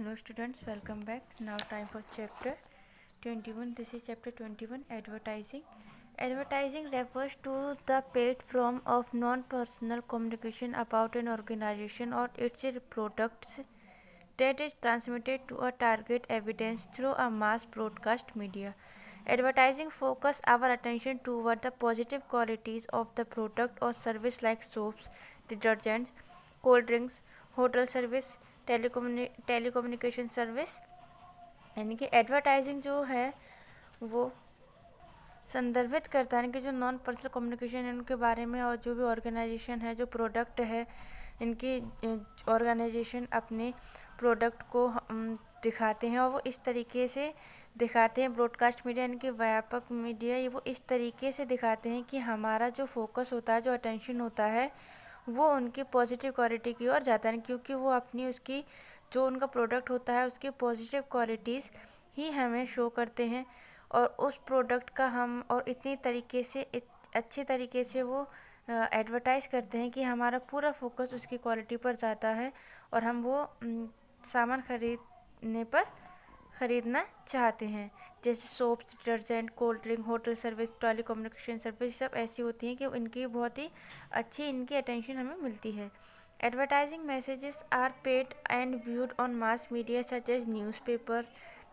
Hello students, welcome back. Now time for chapter 21. This is chapter 21, advertising. Advertising refers to the paid form of non-personal communication about an organization or its products that is transmitted to a target audience through a mass broadcast media. Advertising focus our attention toward the positive qualities of the product or service like soaps, detergents, cold drinks, hotel service, telecommunication service. यानी कि advertising जो है वो संदर्भित करता है कि जो नॉन पर्सनल कम्युनिकेशन है उनके बारे में, और जो भी ऑर्गेनाइजेशन है, जो प्रोडक्ट है, इनकी ऑर्गेनाइजेशन अपने प्रोडक्ट को दिखाते हैं, और वो इस तरीके से दिखाते हैं। ब्रॉडकास्ट मीडिया यानी कि व्यापक मीडिया, ये वो इस तरीके से दिखाते हैं कि हमारा जो फोकस होता है, जो अटेंशन होता है, वो उनकी पॉजिटिव क्वालिटी की ओर जाता है, क्योंकि वो अपनी उसकी जो उनका प्रोडक्ट होता है उसकी पॉजिटिव क्वालिटीज़ ही हमें शो करते हैं, और उस प्रोडक्ट का हम और इतनी तरीके से अच्छे तरीके से वो एडवर्टाइज़ करते हैं कि हमारा पूरा फोकस उसकी क्वालिटी पर जाता है और हम वो सामान खरीदना चाहते हैं। जैसे soaps, detergent, cold drink, hotel service, telecommunication service, सब ऐसी होती हैं कि इनकी बहुत ही अच्छी इनकी अटेंशन हमें मिलती है। Advertising messages are paid and viewed on mass media such as newspaper,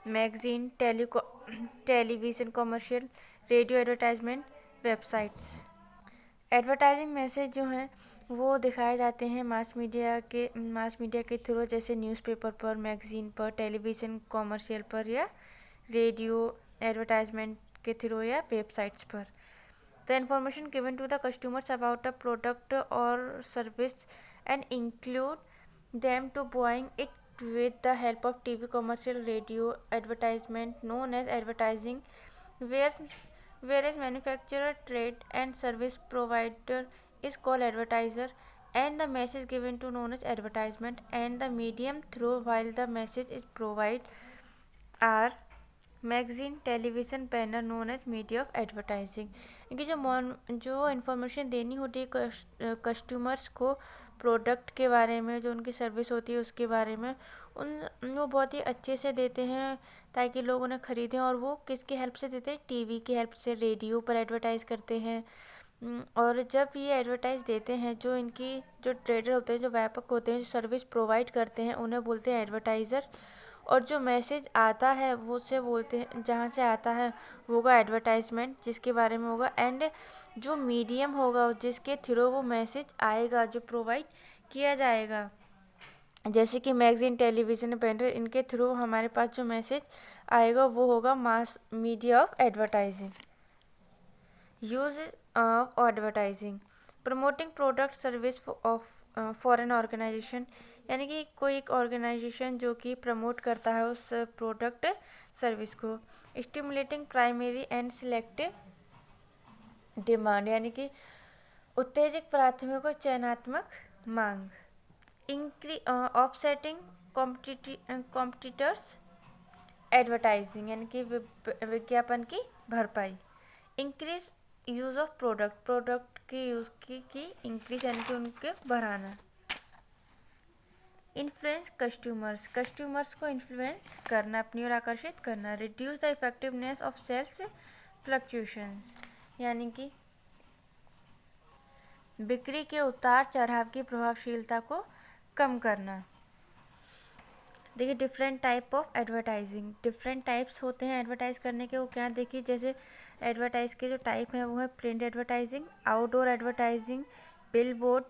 magazine, television commercial, radio advertisement, websites. Advertising message जो हैं वो दिखाए जाते हैं मास मीडिया के थ्रू, जैसे न्यूज़पेपर पर, मैगजीन पर, टेलीविज़न कॉमर्शियल पर, या रेडियो एडवर्टाइजमेंट के थ्रू, या वेबसाइट्स पर। The information given to the customers about a product or service and include them to buying it with the help of TV commercial, radio advertisement known as advertising, whereas manufacturer, trade and service provider is called advertiser, and the message given to known as advertisement, and the medium through while the message is provided are magazine, television, banner known as media of advertising. क्योंकि जो information देनी होती है customers को product के बारे में, जो उनकी सर्विस होती है उसके बारे में, वो बहुत ही अच्छे से देते हैं ताकि लोग उन्हें ख़रीदें। और वो किसकी हेल्प से देते हैं? टीवी की हेल्प से, रेडियो पर एडवर्टाइज़ करते हैं। और जब ये एडवर्टाइज़ देते हैं, जो इनकी जो ट्रेडर होते हैं, जो व्यापक होते हैं, जो सर्विस प्रोवाइड करते हैं, उन्हें बोलते हैं एडवर्टाइज़र। और जो मैसेज आता है वो उसे बोलते हैं, जहाँ से आता है वो होगा एडवर्टाइजमेंट, जिसके बारे में होगा। एंड जो मीडियम होगा जिसके थ्रू वो मैसेज आएगा, जो प्रोवाइड किया जाएगा, जैसे कि मैगजीन, टेलीविज़न, बैनर, इनके थ्रू हमारे पास जो मैसेज आएगा वो होगा mass media of advertising. Use of advertising, promoting product service of for an organisation, यानी कि कोई एक ऑर्गेनाइजेशन जो कि प्रमोट करता है उस प्रोडक्ट सर्विस को। Stimulating primary and selective demand, यानी कि उत्तेजक प्राथमिक और चयनात्मक मांग। ऑफसेटिंग कॉम्पिटिटर्स एडवर्टाइजिंग, यानी कि विज्ञापन की भरपाई। इंक्रीज यूज़ ऑफ प्रोडक्ट के यूज़ की इंक्रीज, यानी कि उनके बढ़ाना। इन्फ्लुएंस कस्टमर्स को इन्फ्लुएंस करना, अपनी ओर आकर्षित करना। Reduce the effectiveness of sales fluctuations, यानी कि बिक्री के उतार चढ़ाव की प्रभावशीलता को कम करना। देखिए different type of advertising, different types होते हैं एडवर्टाइज़ करने के। वो क्या, देखिए जैसे एडवर्टाइज के जो टाइप हैं वो है print advertising, outdoor advertising, billboard,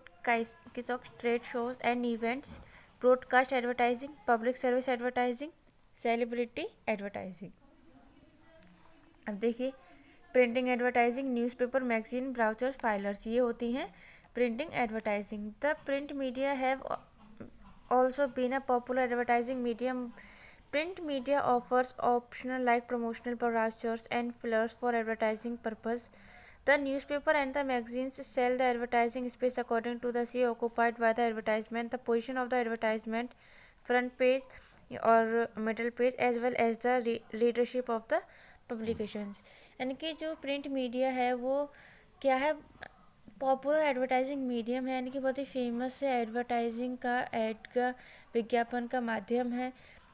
kiosk, trade shows and events, broadcast advertising, public service advertising, celebrity advertising. अब देखिए printing advertising, newspaper, magazine, brochures, flyers, ये होती हैं printing advertising. The print media have also been a popular advertising medium. Print media offers optional like promotional brochures and flyers for advertising purpose. The newspaper and the magazines sell the advertising space according to the sea occupied by the advertisement. The position of the advertisement, front page or middle page, as well as the readership of the publications. यानी कि जो print media है वो क्या है? Popular advertising medium है, यानी कि बहुत ही फेमस है एडवर्टाइजिंग का, एड का, विज्ञापन का माध्यम है।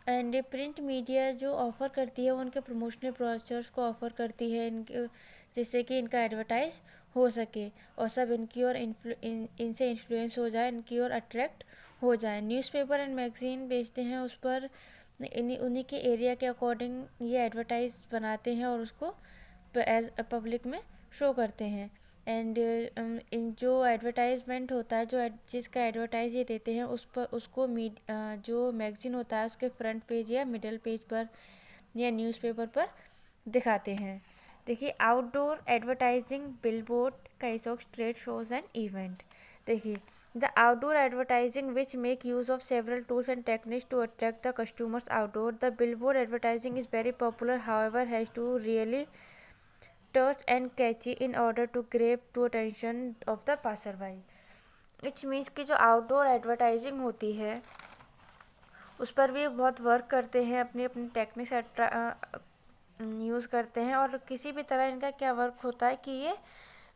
एंड प्रिंट मीडिया जो ऑफ़र करती है वो उनके प्रमोशनल ब्रोचर्स को ऑफ़र करती है इनके, जिससे कि इनका एडवर्टाइज हो सके और सब इनकी ओर इनसे इन्फ्लुएंस हो जाए, इनकी ओर अट्रैक्ट हो जाए। न्यूज़पेपर एंड मैगज़ीन बेचते हैं, उस पर उन्हीं के एरिया के अकॉर्डिंग ये एडवर्टाइज बनाते हैं और उसको एज पब्लिक में शो करते हैं। एंड इन जो एडवर्टाइजमेंट होता है, जो जिसका एडवर्टाइज ये देते हैं, उस पर उसको जो मैगज़ीन होता है उसके फ्रंट पेज या मिडल पेज पर या न्यूज़पेपर पर दिखाते हैं। देखिए, outdoor advertising, billboard, kiosk, trade shows and event. देखिए, the outdoor advertising which make use of several tools and techniques to attract the customers outdoor. The billboard advertising is very popular, however has to really touch and catchy in order to grab to attention of the passerby. It's means कि जो outdoor advertising होती है उस पर भी बहुत work करते हैं, अपनी अपनी टेक्निक्स यूज़ करते हैं। और किसी भी तरह इनका क्या वर्क होता है कि ये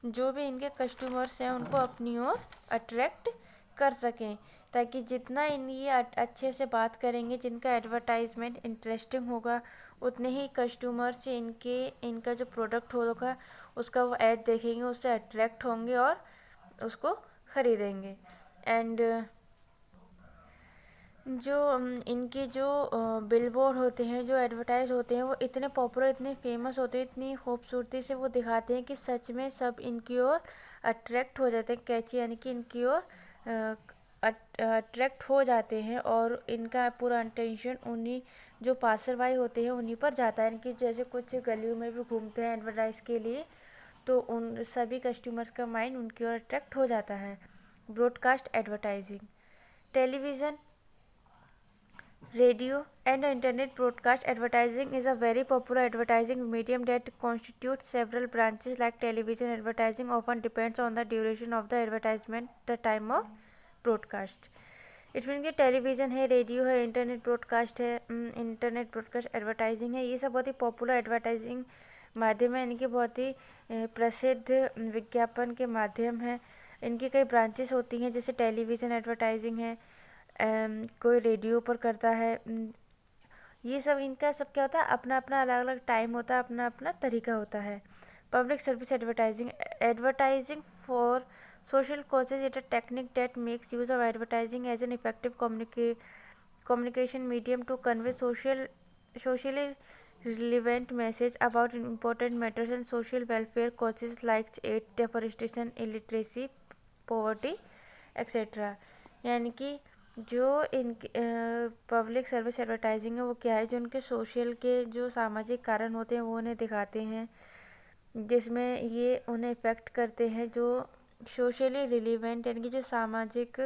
जो भी इनके कस्टमर्स हैं उनको अपनी ओर अट्रैक्ट कर सकें, ताकि जितना ये अच्छे से बात करेंगे, जिनका एडवर्टाइजमेंट इंटरेस्टिंग होगा, उतने ही कस्टमर से इनका जो प्रोडक्ट होगा उसका वो ऐड देखेंगे, उससे अट्रैक्ट होंगे और उसको ख़रीदेंगे। एंड जो इनके जो बिलबोर्ड होते हैं, जो एडवर्टाइज होते हैं, वो इतने पॉपुलर, इतने फेमस होते हैं, इतनी खूबसूरती से वो दिखाते हैं कि सच में सब इनकी ओर अट्रैक्ट हो जाते हैं, कैची यानी कि इनकी ओर अट्रैक्ट हो जाते हैं और इनका पूरा अटेंशन उन्हीं जो पासरबाई होते हैं उन्हीं पर जाता है। इनकी जैसे कुछ गलियों में भी घूमते हैं एडवर्टाइज के लिए, तो उन सभी कस्टमर्स का माइंड उनकी ओर अट्रैक्ट हो जाता है। Broadcast advertising, television, radio, and internet broadcast advertising is a very popular advertising medium that constitutes several branches. Like television advertising often depends on the duration of the advertisement, the time of broadcast. इसमें कि television है, radio है, internet broadcast है, internet broadcast advertising है, ये सब बहुत ही popular advertising माध्यम है। इनके बहुत ही प्रसिद्ध विज्ञापन के माध्यम है। इनकी कई ब्रांचेस होती हैं, जैसे टेलीविज़न एडवर्टाइजिंग है, कोई रेडियो पर करता है। ये सब इनका सब क्या होता है, अपना अपना अलग अलग टाइम होता है, अपना अपना तरीका होता है। Public service advertising, advertising for social causes is a technique that makes use of advertising as an effective communication medium to convey socially relevant message about important matters and social welfare causes like AIDS, deforestation, illiteracy, poverty, etc. यानी कि जो इनकी public service advertising है वो क्या है, जो उनके सोशल के जो सामाजिक कारण होते हैं वो उन्हें दिखाते हैं, जिसमें ये उन्हें इफ़ेक्ट करते हैं, जो सोशली रिलीवेंट यानी कि जो सामाजिक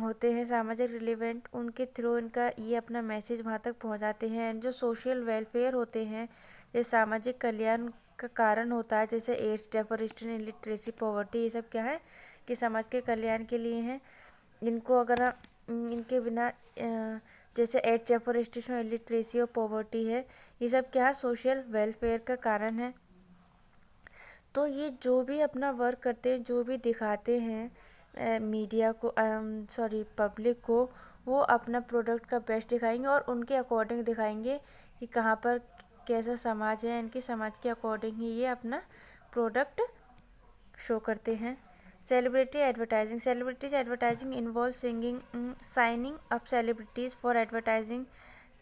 होते हैं, सामाजिक रिलीवेंट, उनके थ्रू इनका ये अपना मैसेज वहाँ तक पहुँचाते हैं। एंड जो सोशल वेलफेयर होते हैं, ये सामाजिक कल्याण का कारण होता है, जैसे एड्स, डेफोरेस्टेशन, इलिटरेसी, पॉवर्टी, ये सब क्या है कि समाज के कल्याण के लिए हैं। इनको अगर इनके बिना जैसे एड्स, डेफोरेस्टेशन, इलिटरेसी और पॉवर्टी है, ये सब क्या है, सोशल वेलफेयर का कारण है। तो ये जो भी अपना वर्क करते हैं, जो भी दिखाते हैं मीडिया को, पब्लिक को, वो अपना प्रोडक्ट का बेस्ट दिखाएंगे और उनके अकॉर्डिंग दिखाएंगे कि कहाँ पर कैसा समाज है, इनके समाज के अकॉर्डिंग ही ये अपना प्रोडक्ट शो करते हैं। Celebrity advertising, celebrities advertising involve signing up celebrities for advertising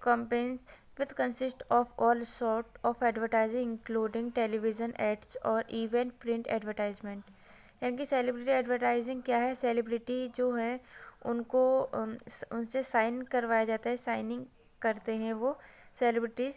campaigns which consist of all sort of advertising including television ads और even print advertisement। यानी कि सेलिब्रिटी एडवर्टाइजिंग क्या है, सेलिब्रिटी जो है उनको उनसे साइन करवाया जाता है, साइनिंग करते हैं वो सेलिब्रिटीज़,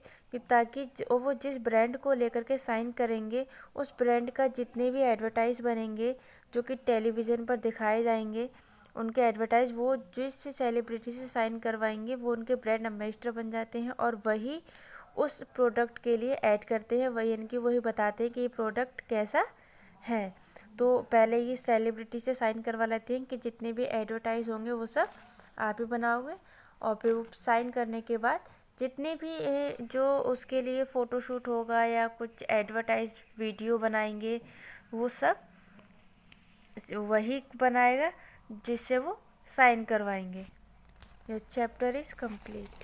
ताकि वो जिस ब्रांड को लेकर के साइन करेंगे उस ब्रांड का जितने भी एडवर्टाइज बनेंगे जो कि टेलीविज़न पर दिखाए जाएंगे, उनके एडवर्टाइज वो जिस सेलिब्रिटी से साइन करवाएंगे वो उनके ब्रांड एम्बेसडर बन जाते हैं और वही उस प्रोडक्ट के लिए ऐड करते हैं, वही यानी कि वही बताते हैं कि ये प्रोडक्ट कैसा है। तो पहले ये सेलिब्रिटी से साइन करवा लेते हैं कि जितने भी एडवर्टाइज होंगे वो सब आप ही बनाओगे, और फिर वो साइन करने के बाद जितने भी जो उसके लिए फ़ोटोशूट होगा या कुछ एडवर्टाइज वीडियो बनाएंगे वो सब वही बनाएगा जिससे वो साइन करवाएंगे। Your chapter is complete.